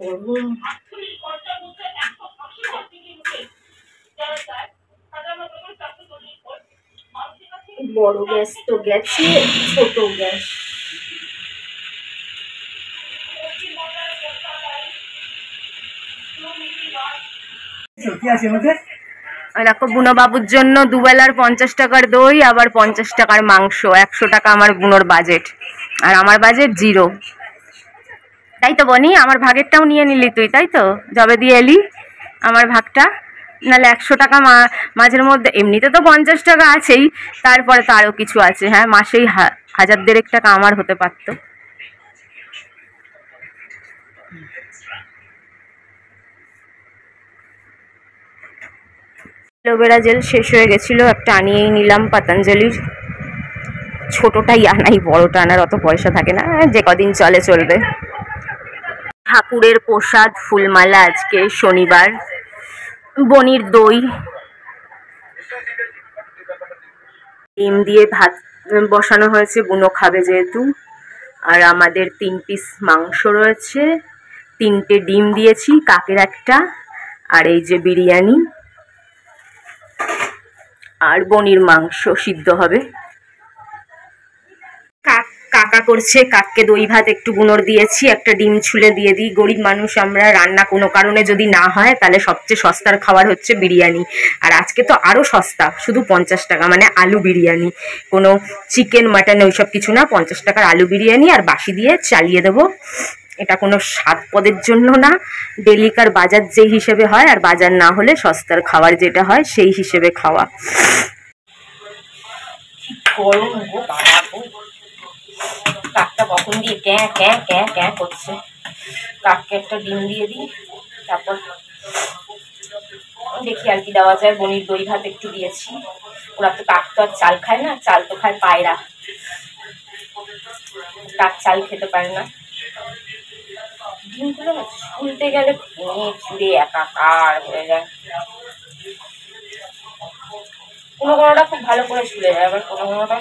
গরম। বড় গ্যাস তো গেছে, ছোট গ্যাস। দেখো বুনো বাবুর জন্য দুবেলার 50 টাকার দই, আবার 50 টাকার মাংস, 100 টাকা আমার বুনোর বাজেট। আর আমার বাজেট 0। তাই তো বনি, আমার ভাগেরটাও নিয়ে নিলি তুই, তাই তো? যবে দিয়ে এলি আমার ভাগটা, নাহলে 100 টাকা মাঝের মধ্যে। এমনিতে তো 50 টাকা আছেই, তারপরে তো আরো কিছু আছে। হ্যাঁ, মাসেই 1000 টাকা আমার হতে পারতো। অ্যালোভেরা জেল শেষ হয়ে গেছিল, একটা আনিয়েই নিলাম পতঞ্জলির। ছোটটাই আনাই, বড়টা আনার অত পয়সা থাকে না, যে কদিন চলে চলবে। ঠাকুরের প্রসাদ ফুলমালা, আজকে শনিবার। বনির দই, ডিম দিয়ে ভাত বসানো হয়েছে, বুনো খাবে যেহেতু। আর আমাদের 3 পিস মাংস রয়েছে, 3টে ডিম দিয়েছি, কাকের একটা, আর এই যে বিরিয়ানি, আর বনির মাংস সিদ্ধ হবে। কাকা করছে, কাককে দই ভাত একটু বুনোর দিয়েছি, একটা ডিম ছুলে দিয়ে দিই। গরিব মানুষ আমরা, রান্না কোনো কারণে যদি না হয় তাহলে সবচেয়ে সস্তার খাবার হচ্ছে বিরিয়ানি। আর আজকে তো আরো সস্তা, শুধু 50 টাকা, মানে আলু বিরিয়ানি, কোনো চিকেন মাটন ওইসব কিছু না, 50 টাকার আলু বিরিয়ানি, আর বাসি দিয়ে চালিয়ে দেবো। এটা কোনো স্বাদ পদের জন্য না, ডেলিকার বাজার যেই হিসেবে হয়, আর বাজার না হলে সস্তার খাবার যেটা হয় সেই হিসেবে খাওয়া। গরম গো বাবা গো, কাকটা কখন দিয়ে ক্যাঁ ক্যাঁ ক্যাঁ ক্যাঁ করছে। কাককে একটা ডিম দিয়ে দিই, তারপর দেখি আর কি দেওয়া যায়। বনির দই ভাত একটু দিয়েছি, ওরা তো কাক তো আর চাল খায় না, চাল তো খায় পায়রা, কাক চাল খেতে পারে না। ডিমগুলো না ছুলতে গেলে ভেঙে চুড়ে একাকার হয়ে যায়, কোনো কোনোটা খুব ভালো করে ছুলে যায়, আবার কোনো কোনোটা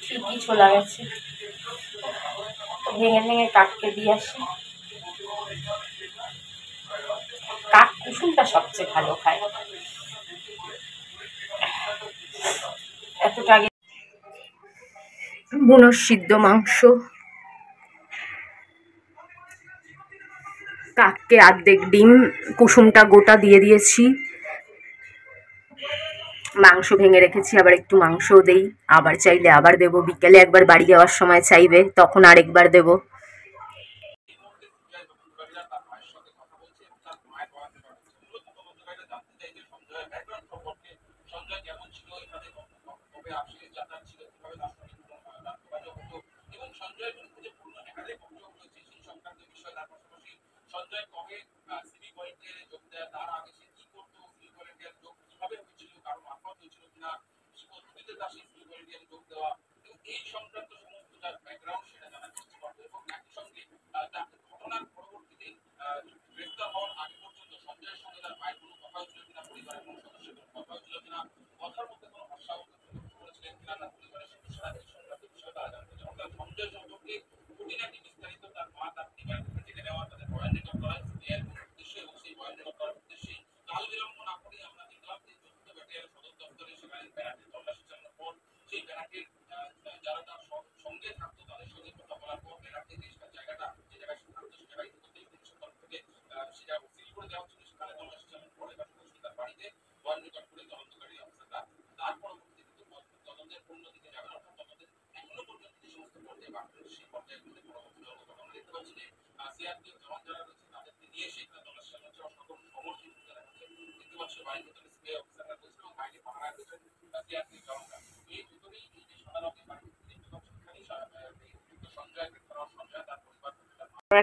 ঠিকই ছোলা গেছে। ভেঙে ভেঙে কাককে দিয়ে আসি। কাক কুসুমটা সবচেয়ে ভালো খায়। এতটা আগে বুনোর সিদ্ধ মাংস, কাককে অর্ধেক ডিম, কুসুমটা গোটা দিয়ে দিয়েছি, মাংস ভেঙে রেখেছি, আবার একটু মাংসও দেই, আবার চাইলে আবার দেবো। বিকেলে একবার বাড়ি যাওয়ার সময় চাইবে, তখন আরেকবার দেবো।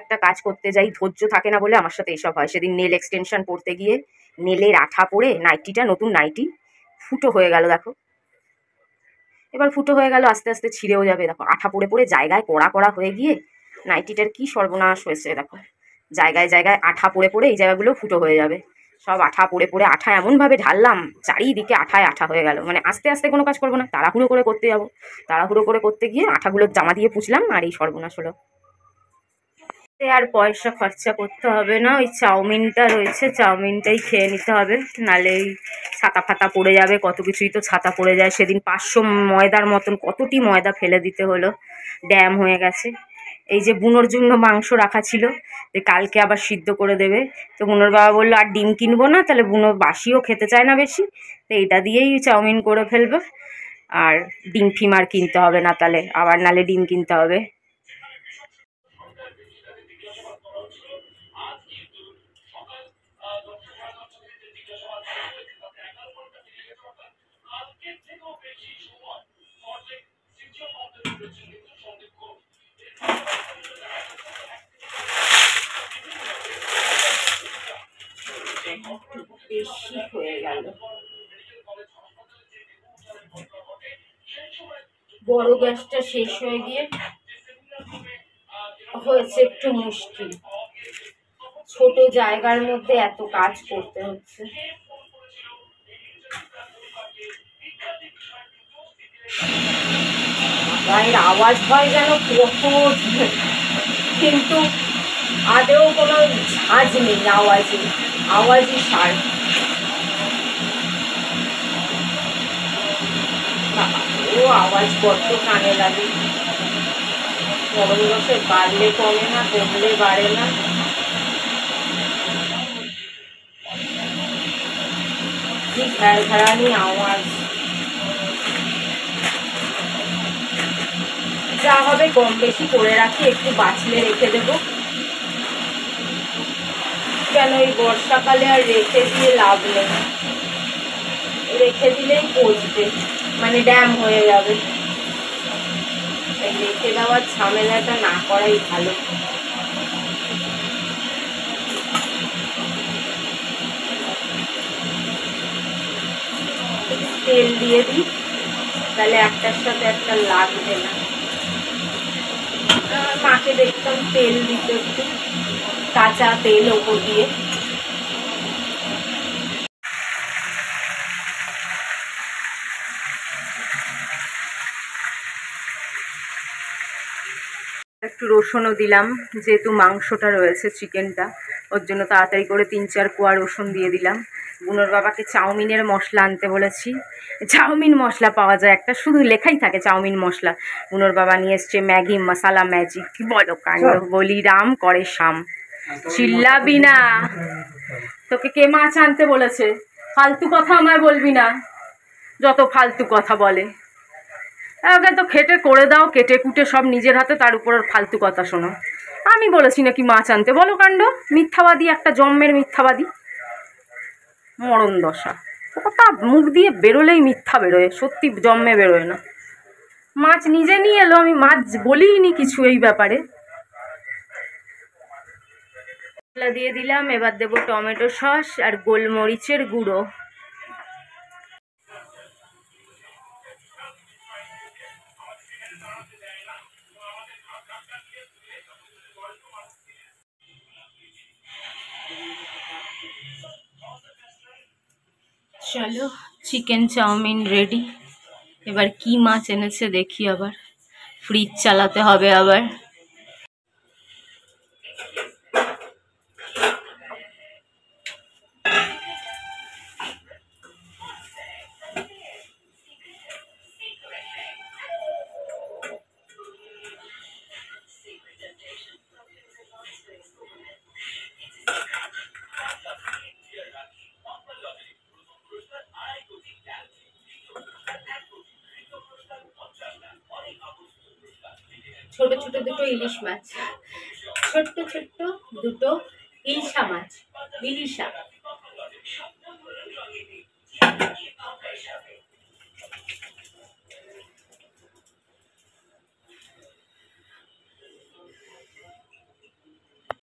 একটা কাজ করতে যাই, ধৈর্য থাকে না বলে আমার সাথে এসব হয়। সেদিন নেল এক্সটেনশন পড়তে গিয়ে নেলের আঠা পড়ে নাইটিটা, নতুন নাইটি, ফুটো হয়ে গেল। দেখো এবার ফুটো হয়ে গেল, আস্তে আস্তে ছিঁড়েও যাবে। দেখো আঠা পড়ে পড়ে জায়গায় কড়া কড়া হয়ে গিয়ে নাইটিটার কি সর্বনাশ হয়েছে। দেখো জায়গায় জায়গায় আঠা পড়ে পড়ে এই জায়গাগুলো ফুটো হয়ে যাবে। সব আঠা পড়ে পড়ে, আঠা এমনভাবে ঢাললাম চারিদিকে আঠায় আঠা হয়ে গেল। মানে আস্তে আস্তে কোনো কাজ করবো না, তাড়াহুড়ো করে করতে যাবো, তাড়াহুড়ো করে করতে গিয়ে আঠাগুলো জামা দিয়ে পুছলাম, আর এই সর্বনাশ হলো। আর পয়সা খরচা করতে হবে না, ওই চাউমিনটা রয়েছে, চাউমিনটাই খেয়ে নিতে হবে, নাহলে এই ছাতা ফাতা পড়ে যাবে, কত কিছুই তো ছাতা পড়ে যায়। সেদিন 500 ময়দার মতন কতটি ময়দা ফেলে দিতে হলো, ড্যাম হয়ে গেছে। এই যে বুনোর জন্য মাংস রাখা ছিল, যে কালকে আবার সিদ্ধ করে দেবে, তো বুনোর বাবা বললো আর ডিম কিনবো না, তাহলে বুনো বাসিও খেতে চায় না বেশি, তো এইটা দিয়েই চাউমিন করে ফেলবে, আর ডিম ফিম আর কিনতে হবে না, তাহলে আবার নালে ডিম কিনতে হবে। বেশি হয়ে গেল, বড় গ্যাসটা শেষ হয়ে গিয়ে হয়েছে একটু মুশকিল, ছোট জায়গার মধ্যে এত কাজ করতে হচ্ছে। গায়ের আওয়াজ হয় যেন প্রচুর, কিন্তু আদেও কোনো ঝাঁজ নেই আওয়াজে, আওয়াজই সার। ও আওয়াজ বড্ড কানে লাগে, গরম রসে বাড়লে কমে না, কমলে বাড়ে না। কি ঘ্যাড়ঘ্যাড়ানি আওয়াজ, যা হবে কম বেশি করে রাখি, একটু বাঁচলে রেখে দেবো, কেন এই বর্ষাকালে আর রেখে দিয়ে লাভ নেই, রেখে দিলেই পচবে, মানে ড্যাম হয়ে যাবে, তাই রেখে দেওয়ার ঝামেলাটা না করাই ভালো। তেল দিয়ে দিই, তাহলে একটার সাথে একটা লাগবে না। মাকে দেখতাম তেল দিতে, একটু কাঁচা তেল ওপর দিয়ে। একটু রসুনও দিলাম, যেহেতু মাংসটা রয়েছে চিকেনটা, ওর জন্য তাড়াতাড়ি করে 3-4 কোয়া রসুন দিয়ে দিলাম। বুনোর বাবাকে চাউমিনের মশলা আনতে বলেছি, চাউমিন মশলা পাওয়া যায় একটা, শুধু লেখাই থাকে চাউমিন মশলা। বুনোর বাবা নিয়ে এসছে ম্যাগি মশালা ম্যাজিক, কি বলো কাণ্ড, বলি রাম করে শাম, চিল্লাবি না, তোকে কে মাছ আনতে বলেছে? ফালতু কথা আমায় বলবি না, যত ফালতু কথা বলে। ওকে তো খেটে করে দাও, কেটে কুটে সব নিজের হাতে, তার উপর ফালতু কথা শোনো। আমি বলেছি নাকি মাছ আনতে, বলো কাণ্ড, মিথ্যাবাদী একটা, জন্মের মিথ্যাবাদী, মরণ দশা, কথা মুখ দিয়ে বেরোলেই মিথ্যা বেরোয়, সত্যি জন্মে বেরোয় না। মাছ নিজে নিয়ে এলো, আমি মাছ বলিনি কিছু এই ব্যাপারে। মশলা দিয়ে দিলাম, এবার দেবো টমেটো সস আর গোলমরিচের গুঁড়ো। চলো, চিকেন চাউমিন রেডি। এবার কি মাছ এনেছে দেখি, আবার ফ্রিজ চালাতে হবে আবার। ছোট ছোট দুটো ইলিশ মাছ, ছোট্ট ছোট্ট দুটো ইলশা মাছ, বিলিশা।